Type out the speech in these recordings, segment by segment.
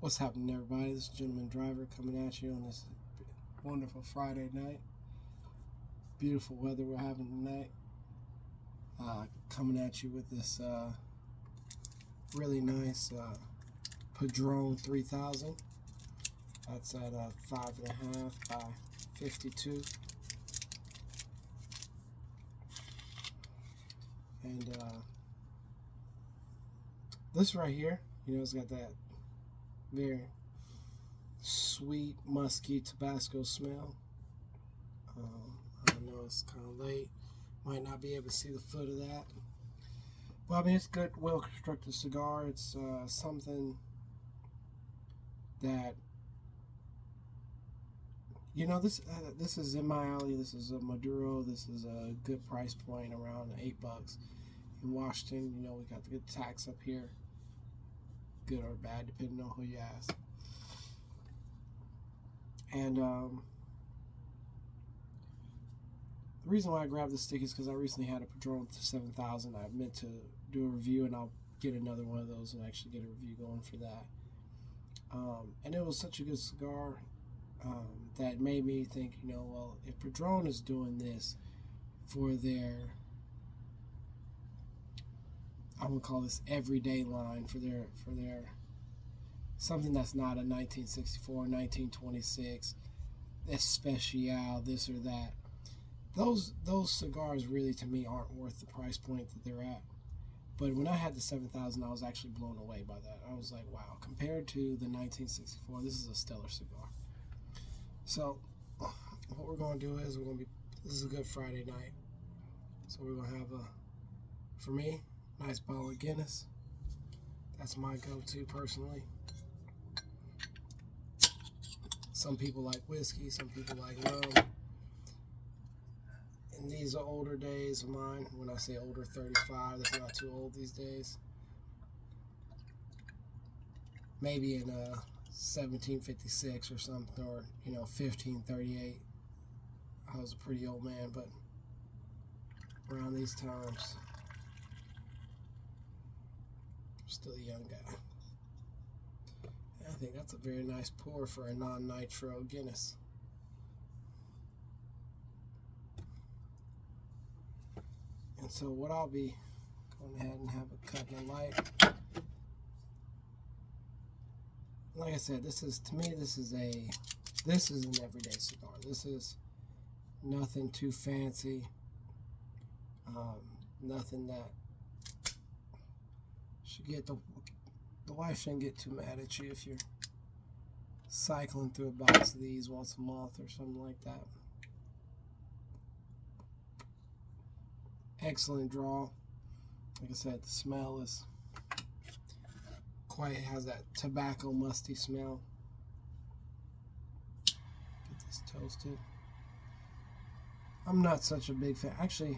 What's happening, everybody? This is Gentleman Driver coming at you on this wonderful Friday night. Beautiful weather we're having tonight. Coming at you with this really nice Padron 3000. That's at 5.5 by 52. And this right here, it's got that very sweet, musky Tabasco smell. I know it's kind of late. Might not be able to see the foot of that. But I mean, it's good, well-constructed cigar. It's something that, this is in my alley. This is a Maduro. This is a good price point, around $8 in Washington. We got the good tax up here. Good or bad, depending on who you ask. And the reason why I grabbed this stick is because I recently had a Padron 7000. I meant to do a review, and I'll get another one of those and actually get a review going for that. And it was such a good cigar that made me think, well, if Padron is doing this for their, I'm gonna call this everyday line, for their something that's not a 1964, 1926, especial, this or that. Those cigars really, to me, aren't worth the price point that they're at. But when I had the 7000, I was actually blown away by that. I was like, wow, compared to the 1964, this is a stellar cigar. So what we're going to do is this is a good Friday night. So we're going to have for me, nice bottle of Guinness. That's my go-to personally. Some people like whiskey, some people like rum. And these are older days of mine. When I say older, 35, that's not too old these days. Maybe in 1756 or something, or 1538. I was a pretty old man, but around these times, I'm still a young guy. And I think that's a very nice pour for a non-nitro Guinness. And so what I'll be going ahead and have a cut and a light. Like I said, to me this is an everyday cigar. This is nothing too fancy. Nothing that should get the wife shouldn't get too mad at you if you're cycling through a box of these once a month or something like that. Excellent draw. Like I said, the smell is has that tobacco musty smell. Get this toasted. I'm not such a big fan. Actually,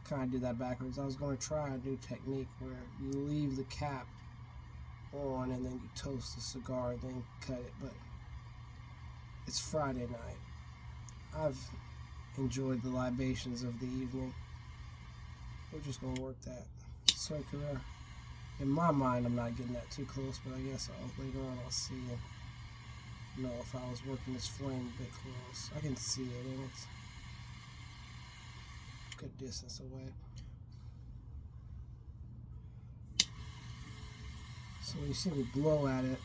I kind of did that backwards. I was going to try a new technique where you leave the cap on and then you toast the cigar and then cut it, but it's Friday night. I've enjoyed the libations of the evening. We're just going to work that circular. In my mind, I'm not getting that too close, but I guess later on I'll see and know if I was working this flame a bit close. I can see it, and it's a good distance away. So when you see me blow at it,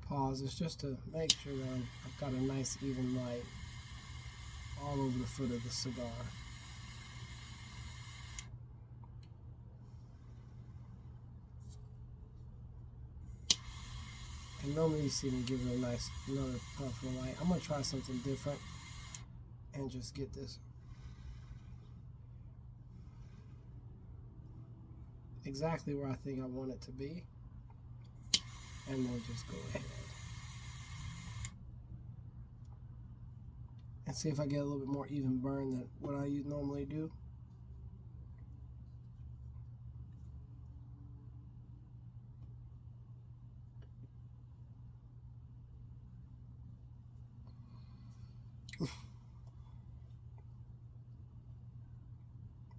pause. It's just to make sure that I've got a nice even light all over the foot of the cigar. And normally you see me give it another puff of light. I'm going to try something different and just get this exactly where I think I want it to be. And then just go ahead and see if I get a little bit more even burn than what I normally do.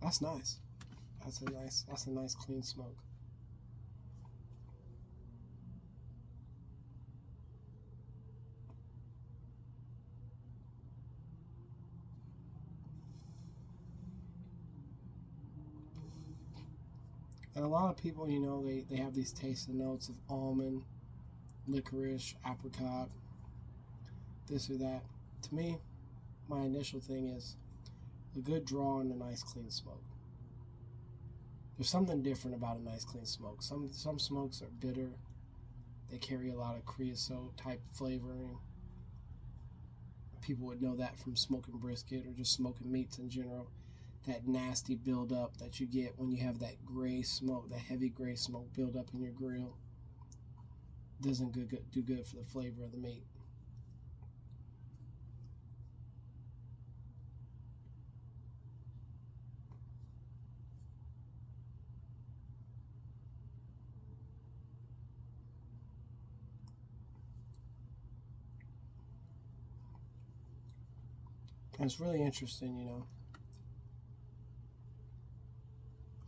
That's nice. That's a nice clean smoke. And a lot of people, they have these taste notes of almond, licorice, apricot, this or that. To me, my initial thing is a good draw and a nice clean smoke. There's something different about a nice clean smoke. Some smokes are bitter. They carry a lot of creosote type flavoring. People would know that from smoking brisket or just smoking meats in general. That nasty buildup that you get when you have that gray smoke, that heavy gray smoke build up in your grill, doesn't do good for the flavor of the meat. And it's really interesting.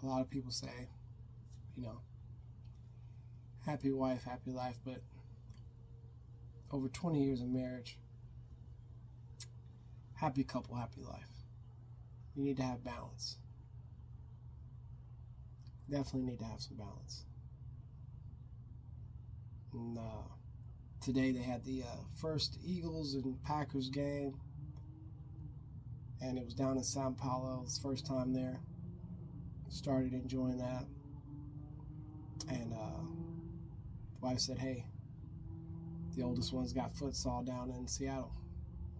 A lot of people say, happy wife, happy life, but over 20 years of marriage, happy couple, happy life. You need to have balance. Definitely need to have some balance. And today they had the first Eagles and Packers game, and it was down in Sao Paulo. It was the first time there. Started enjoying that, and the wife said, "Hey, the oldest one's got futsal down in Seattle."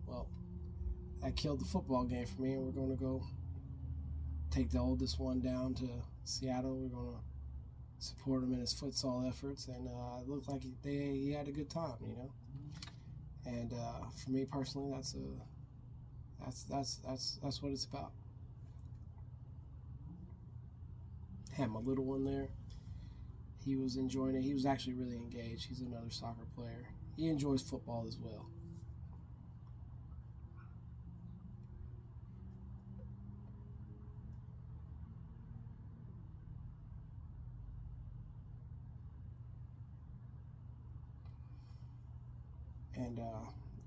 Well, that killed the football game for me, and we're going to go take the oldest one down to Seattle. We're going to support him in his futsal efforts, and it looked like he had a good time, And for me personally, that's what it's about. Had my little one there. He was enjoying it. He was actually really engaged. He's another soccer player. He enjoys football as well. And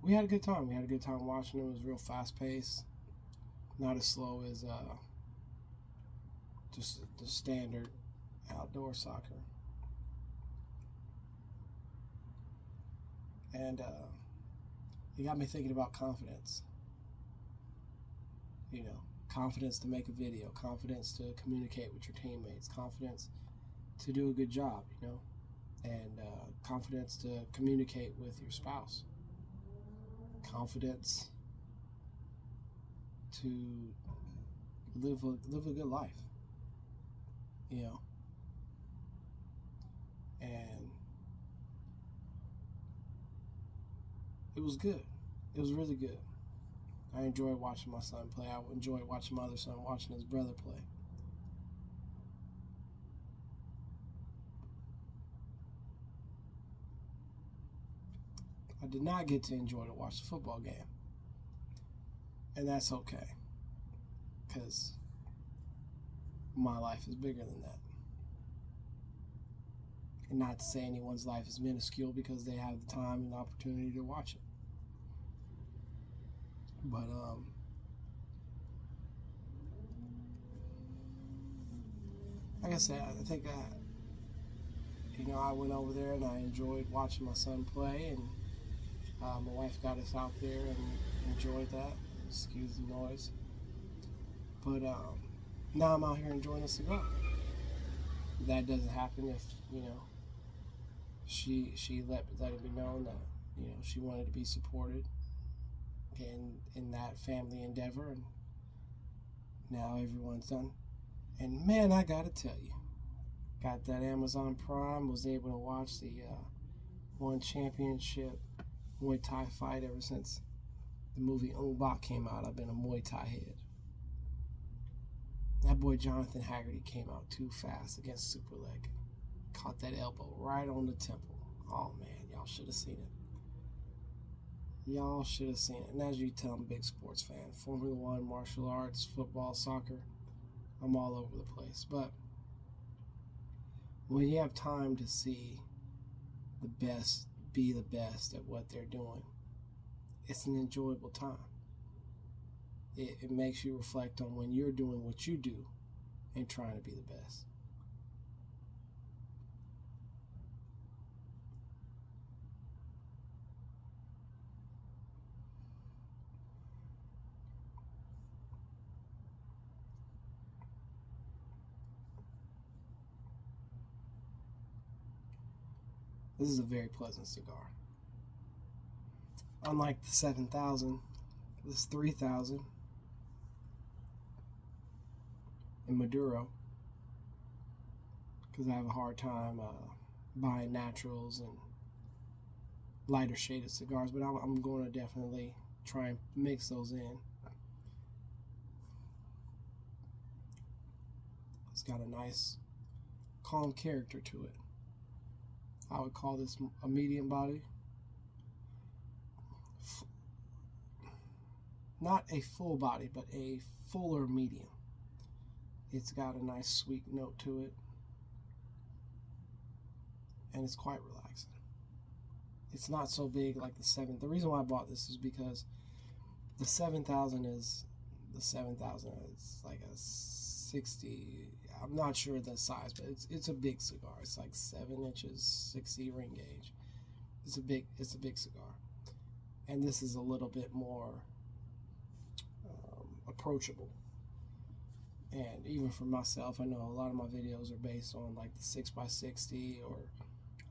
we had a good time. We had a good time watching it. It was real fast paced. Not as slow as just the standard outdoor soccer. And it got me thinking about confidence. Confidence to make a video, confidence to communicate with your teammates, confidence to do a good job, and confidence to communicate with your spouse, confidence to live a good life, and it was good. It was really good. I enjoyed watching my son play. I enjoyed watching my other son watching his brother play. I did not get to enjoy to watch the football game. And that's okay. Because my life is bigger than that. And not to say anyone's life is minuscule because they have the time and the opportunity to watch it. But like I said, I think I went over there and I enjoyed watching my son play, and my wife got us out there and enjoyed that. Excuse the noise. But now I'm out here enjoying a cigar. That doesn't happen if she let it be known that she wanted to be supported in that family endeavor, and now everyone's done. And man, I gotta tell you, got that Amazon Prime, was able to watch the One Championship Muay Thai fight ever since the movie Ong Bak came out. I've been a Muay Thai head. That boy Jonathan Haggerty came out too fast against Superleg. Caught that elbow right on the temple. Oh man, y'all should have seen it. Y'all should have seen it. And as you tell, I'm a big sports fan. Formula One, martial arts, football, soccer. I'm all over the place. But when you have time to see the best be the best at what they're doing, it's an enjoyable time. It makes you reflect on when you're doing what you do and trying to be the best. This is a very pleasant cigar. Unlike the 7,000, this 3,000 in Maduro, because I have a hard time buying naturals and lighter shaded cigars, but I'm going to definitely try and mix those in. It's got a nice calm character to it. I would call this a medium body. Not a full body, but a fuller medium. It's got a nice sweet note to it, and it's quite relaxing. It's not so big like the 7. The reason why I bought this is because the 7,000 is the 7,000. It's like a 60. I'm not sure the size, but it's a big cigar. It's like 7 inches, 60 ring gauge. It's a big cigar, and this is a little bit more approachable. And even for myself, I know a lot of my videos are based on like the 6x60, or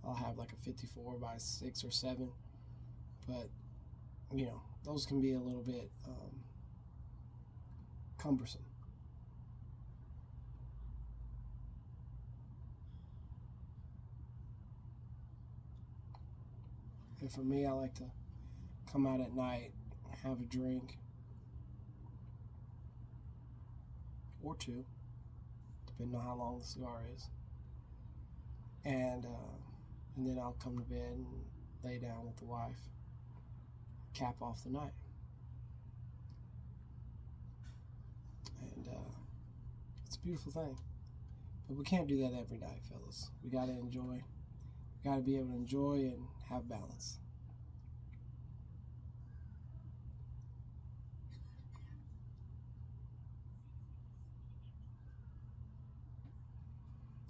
I'll have like a 54x6 or 7, but you know, those can be a little bit cumbersome. And for me, I like to come out at night, have a drink or two, depending on how long the cigar is, and then I'll come to bed and lay down with the wife, cap off the night. And it's a beautiful thing. But we can't do that every night, fellas. We got to enjoy. We got to be able to enjoy and have balance.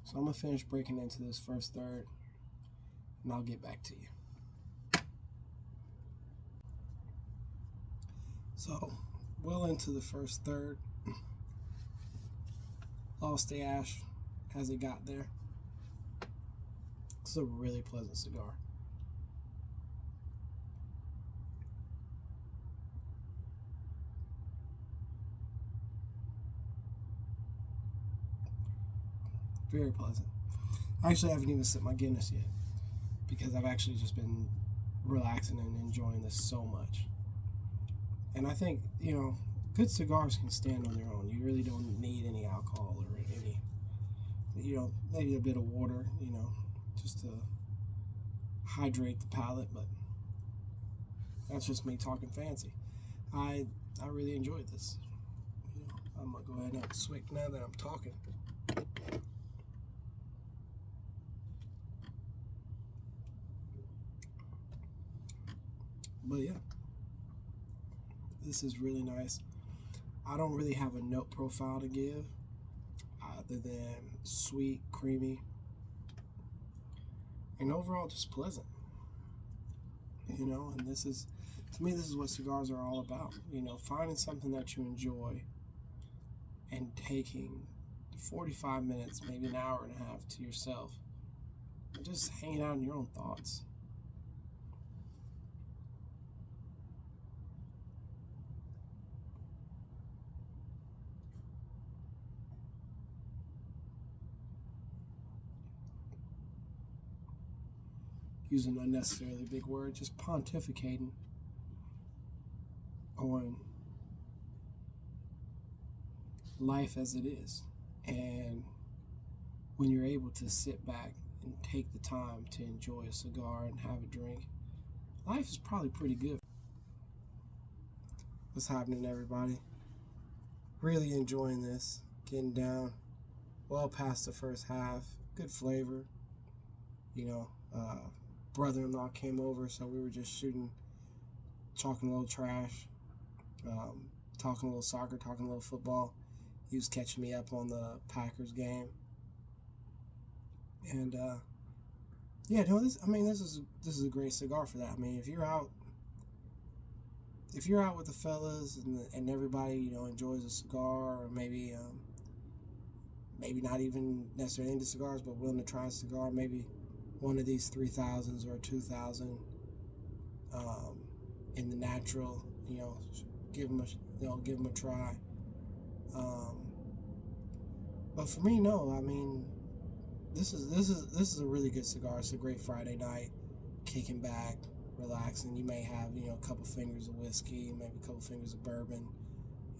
So I'm going to finish breaking into this first third, and I'll get back to you. So, well into the first third. Lost the ash as it got there. It's a really pleasant cigar. Very pleasant. Actually, I haven't even sipped my Guinness yet, because I've actually just been relaxing and enjoying this so much. And I think, you know, good cigars can stand on their own. You really don't need any alcohol or any, you know, maybe a bit of water, you know, just to hydrate the palate. But that's just me talking fancy. I really enjoyed this. You know, I'm gonna go ahead and swig now that I'm talking. But yeah, this is really nice. I don't really have a note profile to give other than sweet, creamy, and overall just pleasant. You know, and this is, to me, this is what cigars are all about. You know, finding something that you enjoy and taking 45 minutes, maybe an hour and a half to yourself, and just hanging out in your own thoughts. Use an unnecessarily big word, just pontificating on life as it is. And when you're able to sit back and take the time to enjoy a cigar and have a drink, life is probably pretty good. What's happening, everybody? Really enjoying this. getting down well past the first half. Good flavor. You know, brother-in-law came over, so we were just shooting, talking a little trash, talking a little soccer, talking a little football. He was catching me up on the Packers game, and yeah, no, this is a great cigar for that. I mean, if you're out with the fellas and everybody enjoys a cigar, or maybe not even necessarily into cigars, but willing to try a cigar, maybe one of these 3000s or 2000 in the natural, give them a try. But for me, no. I mean, this is a really good cigar. It's a great Friday night, kicking back, relaxing. You may have a couple fingers of whiskey, maybe a couple fingers of bourbon.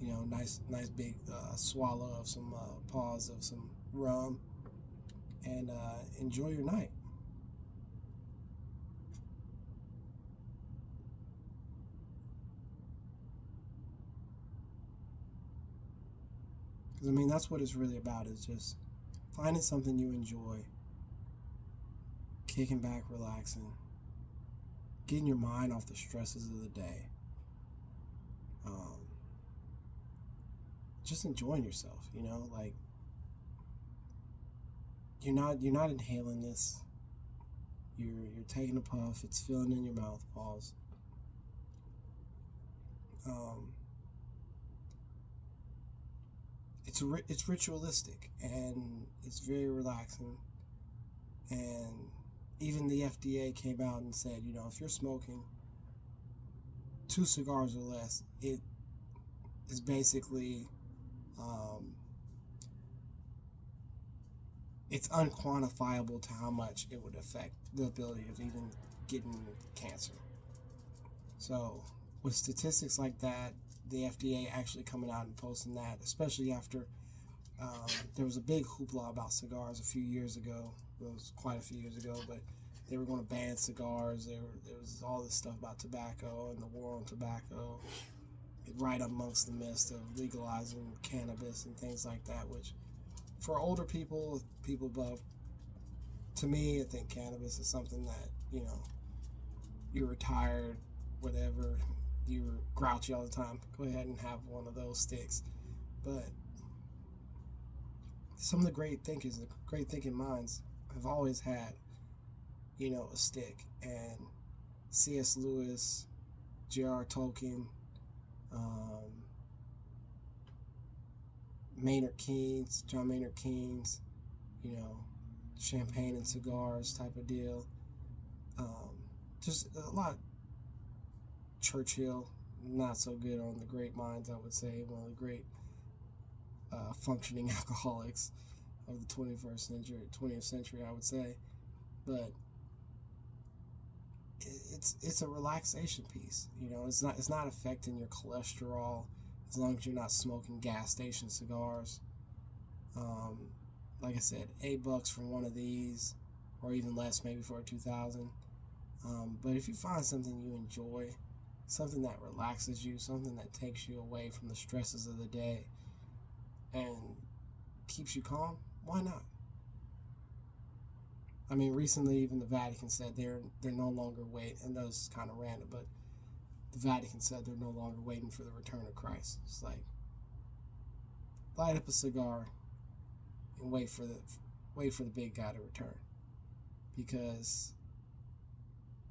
Nice big swallow of some pause of some rum, and enjoy your night. Because I mean, that's what it's really about, is just finding something you enjoy, kicking back, relaxing, getting your mind off the stresses of the day, just enjoying yourself. Like, you're not inhaling this. You're taking a puff. It's filling in your mouth. Pause. It's ritualistic, and it's very relaxing. And even the FDA came out and said, if you're smoking 2 cigars or less, it is basically it's unquantifiable to how much it would affect the ability of even getting cancer. So with statistics like that, the FDA actually coming out and posting that, especially after there was a big hoopla about cigars a few years ago. It was quite a few years ago, but they were going to ban cigars. There was all this stuff about tobacco and the war on tobacco, right amongst the midst of legalizing cannabis and things like that, which for older people above, to me, I think cannabis is something that, you're retired, whatever, you're grouchy all the time, go ahead and have one of those sticks. But some of the great thinking minds have always had, a stick. And C.S. Lewis, J.R. Tolkien, John Maynard Keynes, champagne and cigars type of deal. Just a lot. Churchill, not so good on the great minds, I would say. One of the great functioning alcoholics of the 20th century, I would say. But it's a relaxation piece. It's not affecting your cholesterol as long as you're not smoking gas station cigars. Like I said, $8 for one of these, or even less maybe for a 2000. But if you find something you enjoy, something that relaxes you, something that takes you away from the stresses of the day and keeps you calm, why not? I mean, recently even the Vatican said they're no longer waiting, and that was kind of random, but the Vatican said they're no longer waiting for the return of Christ. It's like, light up a cigar and wait for the big guy to return, because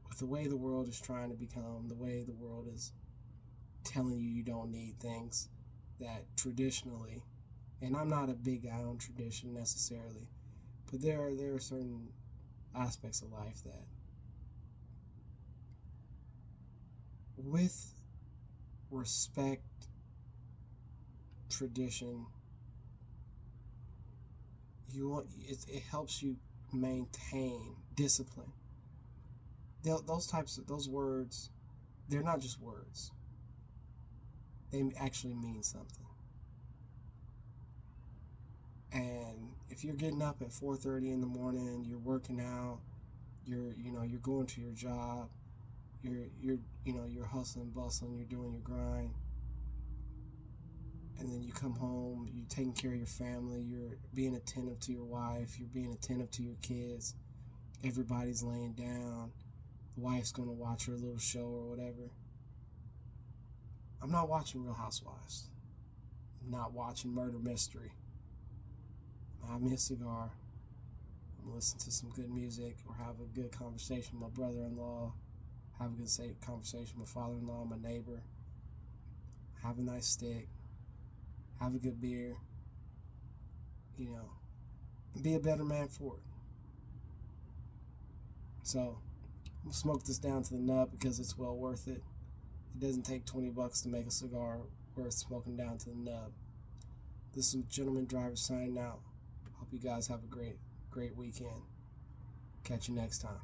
with the way the world is trying to become, the way the world is telling you don't need things that traditionally, and I'm not a big guy on tradition necessarily, but there are certain aspects of life that, with respect, tradition, it helps you maintain discipline. Those words, they're not just words. They actually mean something. And if you're getting up at 4:30 in the morning, you're working out, you're going to your job, you're hustling, bustling, you're doing your grind, and then you come home, you're taking care of your family, you're being attentive to your wife, you're being attentive to your kids, everybody's laying down, the wife's going to watch her little show or whatever. I'm not watching Real Housewives. I'm not watching Murder Mystery. I have me a cigar. I'm gonna listen to some good music or have a good conversation with my brother-in-law, have a good conversation with my father-in-law, my neighbor, have a nice steak, have a good beer, you know, and be a better man for it. So I'm gonna smoke this down to the nub because it's well worth it. It doesn't take $20 to make a cigar worth smoking down to the nub. This is Gentleman Driver signing out. Hope you guys have a great weekend. Catch you next time.